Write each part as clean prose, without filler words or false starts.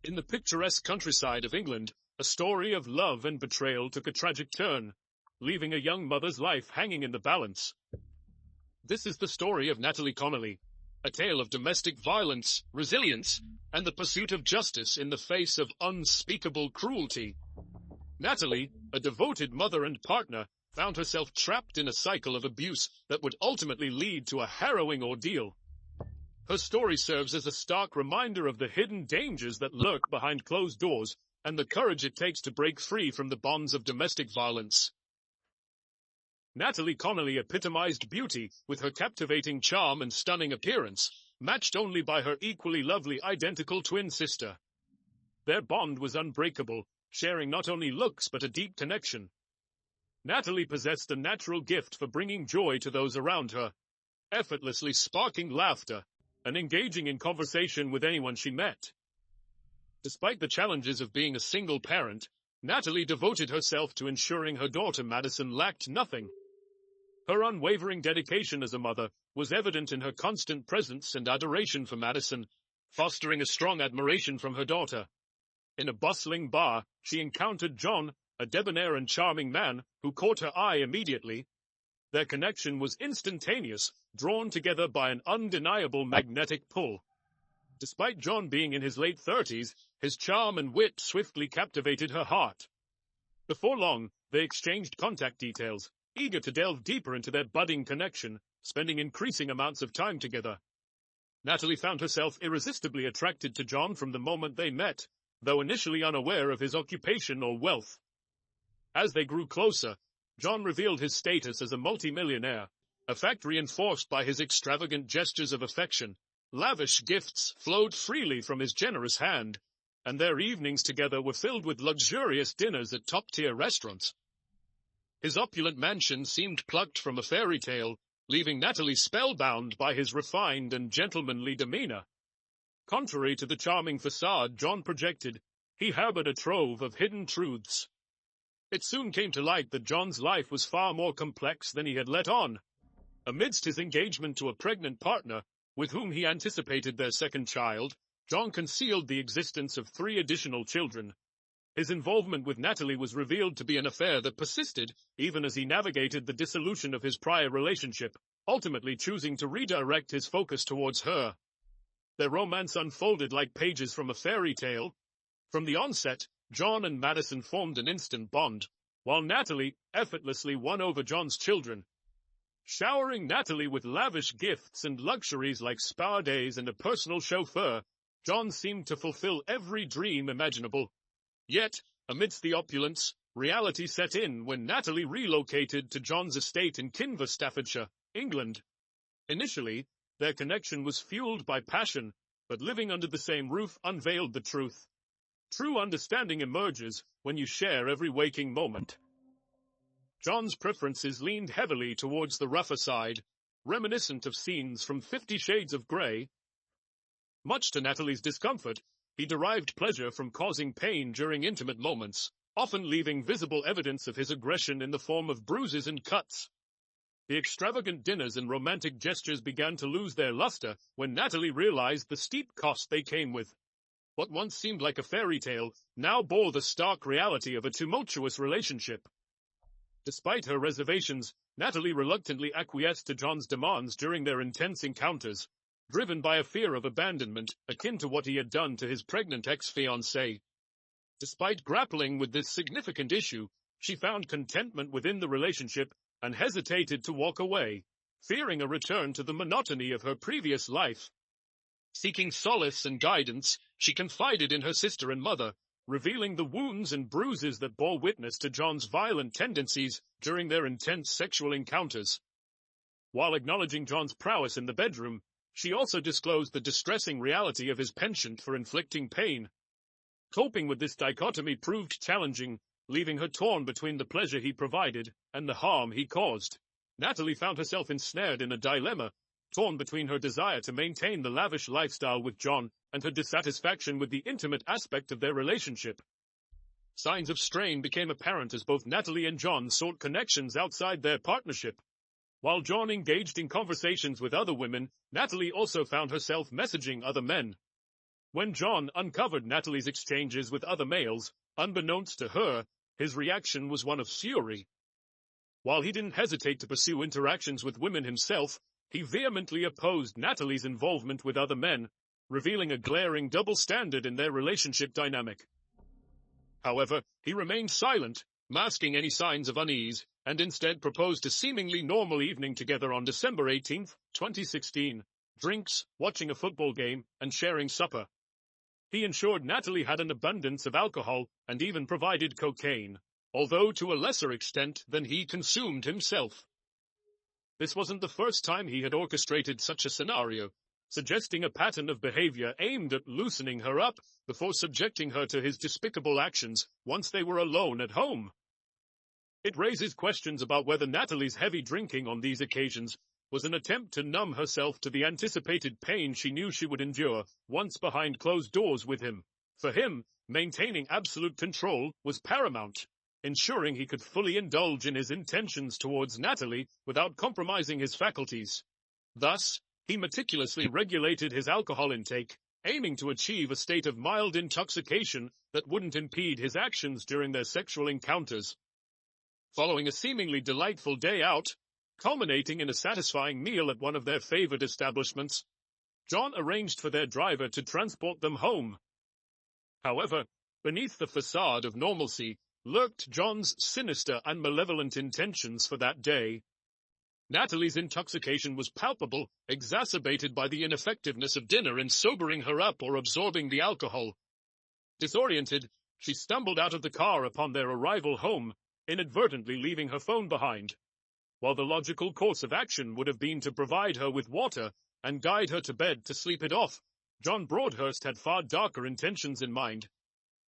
In the picturesque countryside of England, a story of love and betrayal took a tragic turn, leaving a young mother's life hanging in the balance. This is the story of Natalie Connolly, a tale of domestic violence, resilience, and the pursuit of justice in the face of unspeakable cruelty. Natalie, a devoted mother and partner, found herself trapped in a cycle of abuse that would ultimately lead to a harrowing ordeal. Her story serves as a stark reminder of the hidden dangers that lurk behind closed doors and the courage it takes to break free from the bonds of domestic violence. Natalie Connolly epitomized beauty with her captivating charm and stunning appearance, matched only by her equally lovely identical twin sister. Their bond was unbreakable, sharing not only looks but a deep connection. Natalie possessed a natural gift for bringing joy to those around her, effortlessly sparking laughter and engaging in conversation with anyone she met. Despite the challenges of being a single parent, Natalie devoted herself to ensuring her daughter Madison lacked nothing. Her unwavering dedication as a mother was evident in her constant presence and adoration for Madison, fostering a strong admiration from her daughter. In a bustling bar, she encountered John, a debonair and charming man who caught her eye immediately. Their connection was instantaneous, drawn together by an undeniable magnetic pull. Despite John being in his late 30s, his charm and wit swiftly captivated her heart. Before long, they exchanged contact details, eager to delve deeper into their budding connection, spending increasing amounts of time together. Natalie found herself irresistibly attracted to John from the moment they met, though initially unaware of his occupation or wealth. As they grew closer, John revealed his status as a multimillionaire, a fact reinforced by his extravagant gestures of affection. Lavish gifts flowed freely from his generous hand, and their evenings together were filled with luxurious dinners at top-tier restaurants. His opulent mansion seemed plucked from a fairy tale, leaving Natalie spellbound by his refined and gentlemanly demeanor. Contrary to the charming facade John projected, he harbored a trove of hidden truths. It soon came to light that John's life was far more complex than he had let on. Amidst his engagement to a pregnant partner, with whom he anticipated their second child, John concealed the existence of 3 additional children. His involvement with Natalie was revealed to be an affair that persisted even as he navigated the dissolution of his prior relationship, ultimately choosing to redirect his focus towards her. Their romance unfolded like pages from a fairy tale. From the onset, John and Madison formed an instant bond, while Natalie effortlessly won over John's children. Showering Natalie with lavish gifts and luxuries like spa days and a personal chauffeur, John seemed to fulfill every dream imaginable. Yet, amidst the opulence, reality set in when Natalie relocated to John's estate in Kinver, Staffordshire, England. Initially, their connection was fueled by passion, but living under the same roof unveiled the truth. True understanding emerges when you share every waking moment. John's preferences leaned heavily towards the rougher side, reminiscent of scenes from 50 Shades of Grey. Much to Natalie's discomfort, he derived pleasure from causing pain during intimate moments, often leaving visible evidence of his aggression in the form of bruises and cuts. The extravagant dinners and romantic gestures began to lose their luster when Natalie realized the steep cost they came with. What once seemed like a fairy tale now bore the stark reality of a tumultuous relationship. Despite her reservations, Natalie reluctantly acquiesced to John's demands during their intense encounters, driven by a fear of abandonment akin to what he had done to his pregnant ex-fiancée. Despite grappling with this significant issue, she found contentment within the relationship and hesitated to walk away, fearing a return to the monotony of her previous life. Seeking solace and guidance, she confided in her sister and mother, revealing the wounds and bruises that bore witness to John's violent tendencies during their intense sexual encounters. While acknowledging John's prowess in the bedroom, she also disclosed the distressing reality of his penchant for inflicting pain. Coping with this dichotomy proved challenging, leaving her torn between the pleasure he provided and the harm he caused. Natalie found herself ensnared in a dilemma, torn between her desire to maintain the lavish lifestyle with John and her dissatisfaction with the intimate aspect of their relationship. Signs of strain became apparent as both Natalie and John sought connections outside their partnership. While John engaged in conversations with other women, Natalie also found herself messaging other men. When John uncovered Natalie's exchanges with other males, unbeknownst to her, his reaction was one of fury. While he didn't hesitate to pursue interactions with women himself, he vehemently opposed Natalie's involvement with other men, revealing a glaring double standard in their relationship dynamic. However, he remained silent, masking any signs of unease, and instead proposed a seemingly normal evening together on December 18, 2016. Drinks, watching a football game, and sharing supper. He ensured Natalie had an abundance of alcohol and even provided cocaine, although to a lesser extent than he consumed himself. This wasn't the first time he had orchestrated such a scenario, suggesting a pattern of behavior aimed at loosening her up before subjecting her to his despicable actions once they were alone at home. It raises questions about whether Natalie's heavy drinking on these occasions was an attempt to numb herself to the anticipated pain she knew she would endure once behind closed doors with him. For him, maintaining absolute control was paramount, ensuring he could fully indulge in his intentions towards Natalie without compromising his faculties. Thus, he meticulously regulated his alcohol intake, aiming to achieve a state of mild intoxication that wouldn't impede his actions during their sexual encounters. Following a seemingly delightful day out, culminating in a satisfying meal at one of their favored establishments, John arranged for their driver to transport them home. However, beneath the facade of normalcy lurked John's sinister and malevolent intentions for that day. Natalie's intoxication was palpable, exacerbated by the ineffectiveness of dinner in sobering her up or absorbing the alcohol. Disoriented, she stumbled out of the car upon their arrival home, inadvertently leaving her phone behind. While the logical course of action would have been to provide her with water and guide her to bed to sleep it off, John Broadhurst had far darker intentions in mind.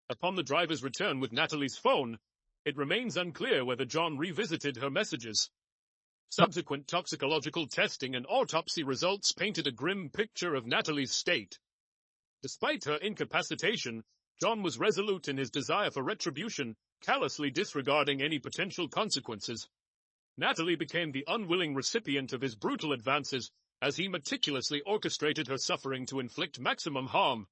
Upon the driver's return with Natalie's phone, it remains unclear whether John revisited her messages. Subsequent toxicological testing and autopsy results painted a grim picture of Natalie's state. Despite her incapacitation, John was resolute in his desire for retribution, callously disregarding any potential consequences. Natalie became the unwilling recipient of his brutal advances as he meticulously orchestrated her suffering to inflict maximum harm.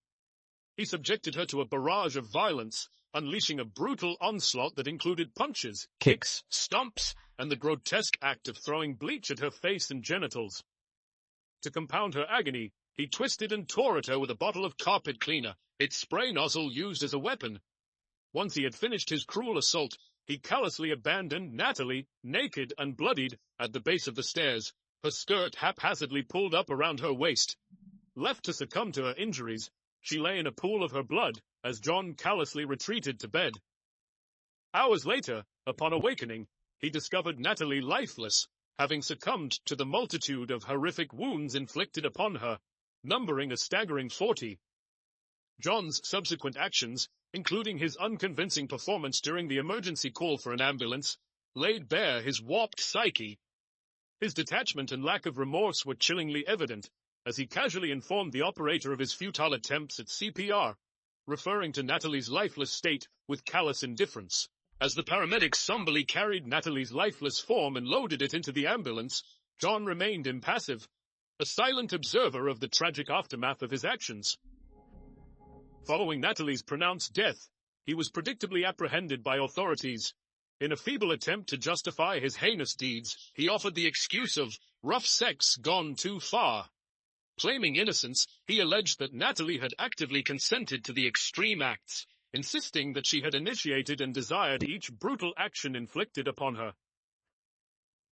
He subjected her to a barrage of violence, unleashing a brutal onslaught that included punches, kicks, stomps, and the grotesque act of throwing bleach at her face and genitals. To compound her agony, he twisted and tore at her with a bottle of carpet cleaner, its spray nozzle used as a weapon. Once he had finished his cruel assault, he callously abandoned Natalie, naked and bloodied, at the base of the stairs, her skirt haphazardly pulled up around her waist. Left to succumb to her injuries, she lay in a pool of her blood as John callously retreated to bed. Hours later, upon awakening, he discovered Natalie lifeless, having succumbed to the multitude of horrific wounds inflicted upon her, numbering a staggering 40. John's subsequent actions, including his unconvincing performance during the emergency call for an ambulance, laid bare his warped psyche. His detachment and lack of remorse were chillingly evident, as he casually informed the operator of his futile attempts at CPR, referring to Natalie's lifeless state with callous indifference. As the paramedics somberly carried Natalie's lifeless form and loaded it into the ambulance, John remained impassive, a silent observer of the tragic aftermath of his actions. Following Natalie's pronounced death, he was predictably apprehended by authorities. In a feeble attempt to justify his heinous deeds, he offered the excuse of rough sex gone too far. Claiming innocence, he alleged that Natalie had actively consented to the extreme acts, insisting that she had initiated and desired each brutal action inflicted upon her.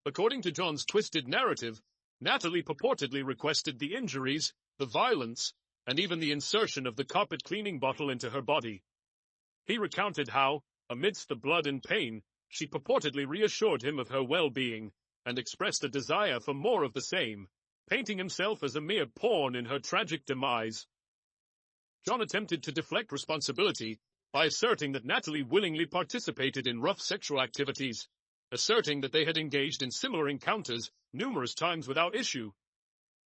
According to John's twisted narrative, Natalie purportedly requested the injuries, the violence, and even the insertion of the carpet cleaning bottle into her body. He recounted how, amidst the blood and pain, she purportedly reassured him of her well-being, and expressed a desire for more of the same, painting himself as a mere pawn in her tragic demise. John attempted to deflect responsibility by asserting that Natalie willingly participated in rough sexual activities, asserting that they had engaged in similar encounters numerous times without issue.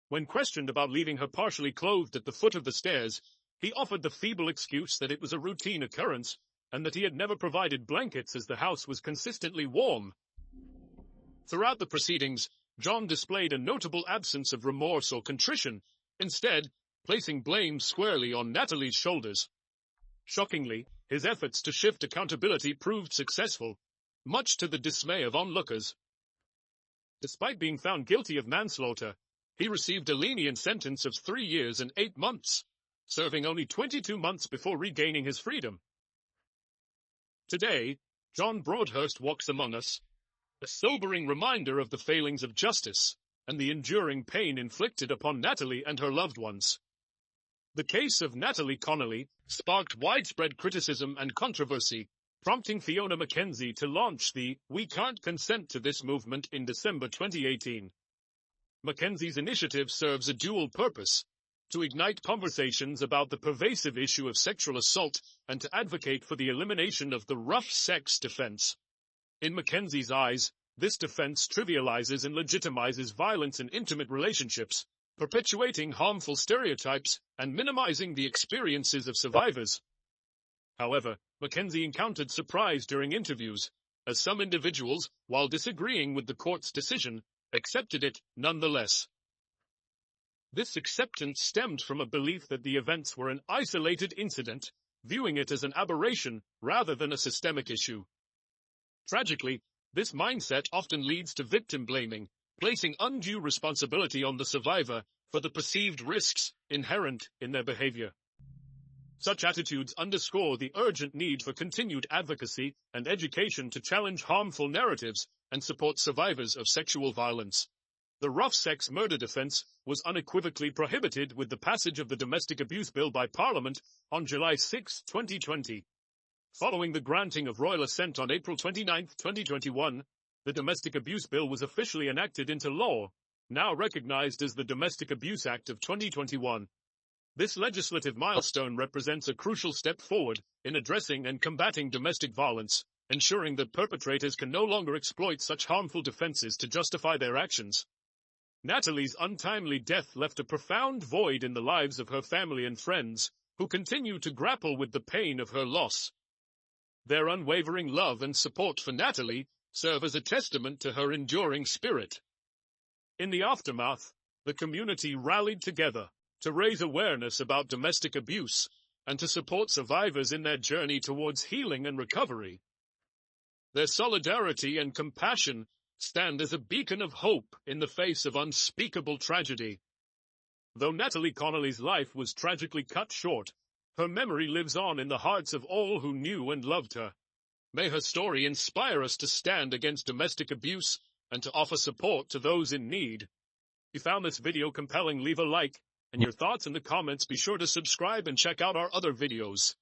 When questioned about leaving her partially clothed at the foot of the stairs, he offered the feeble excuse that it was a routine occurrence, and that he had never provided blankets as the house was consistently warm. Throughout the proceedings, John displayed a notable absence of remorse or contrition. Instead, placing blame squarely on Natalie's shoulders. Shockingly, his efforts to shift accountability proved successful, much to the dismay of onlookers. Despite being found guilty of manslaughter, he received a lenient sentence of 3 years and 8 months, serving only 22 months before regaining his freedom. Today, John Broadhurst walks among us, a sobering reminder of the failings of justice and the enduring pain inflicted upon Natalie and her loved ones. The case of Natalie Connolly sparked widespread criticism and controversy, prompting Fiona Mackenzie to launch the We Can't Consent to This movement in December 2018. Mackenzie's initiative serves a dual purpose: to ignite conversations about the pervasive issue of sexual assault and to advocate for the elimination of the rough sex defense. In Mackenzie's eyes, this defense trivializes and legitimizes violence in intimate relationships, perpetuating harmful stereotypes and minimizing the experiences of survivors. However, Mackenzie encountered surprise during interviews, as some individuals, while disagreeing with the court's decision, accepted it nonetheless. This acceptance stemmed from a belief that the events were an isolated incident, viewing it as an aberration rather than a systemic issue. Tragically, this mindset often leads to victim blaming, placing undue responsibility on the survivor for the perceived risks inherent in their behavior. Such attitudes underscore the urgent need for continued advocacy and education to challenge harmful narratives and support survivors of sexual violence. The rough sex murder defense was unequivocally prohibited with the passage of the Domestic Abuse Bill by Parliament on July 6, 2020. Following the granting of royal assent on April 29, 2021, the Domestic Abuse Bill was officially enacted into law, now recognized as the Domestic Abuse Act of 2021. This legislative milestone represents a crucial step forward in addressing and combating domestic violence, ensuring that perpetrators can no longer exploit such harmful defenses to justify their actions. Natalie's untimely death left a profound void in the lives of her family and friends, who continue to grapple with the pain of her loss. Their unwavering love and support for Natalie serve as a testament to her enduring spirit. In the aftermath, the community rallied together to raise awareness about domestic abuse and to support survivors in their journey towards healing and recovery. Their solidarity and compassion stand as a beacon of hope in the face of unspeakable tragedy. Though Natalie Connolly's life was tragically cut short, her memory lives on in the hearts of all who knew and loved her. May her story inspire us to stand against domestic abuse and to offer support to those in need. If you found this video compelling, leave a like, and your thoughts in the comments. Be sure to subscribe and check out our other videos.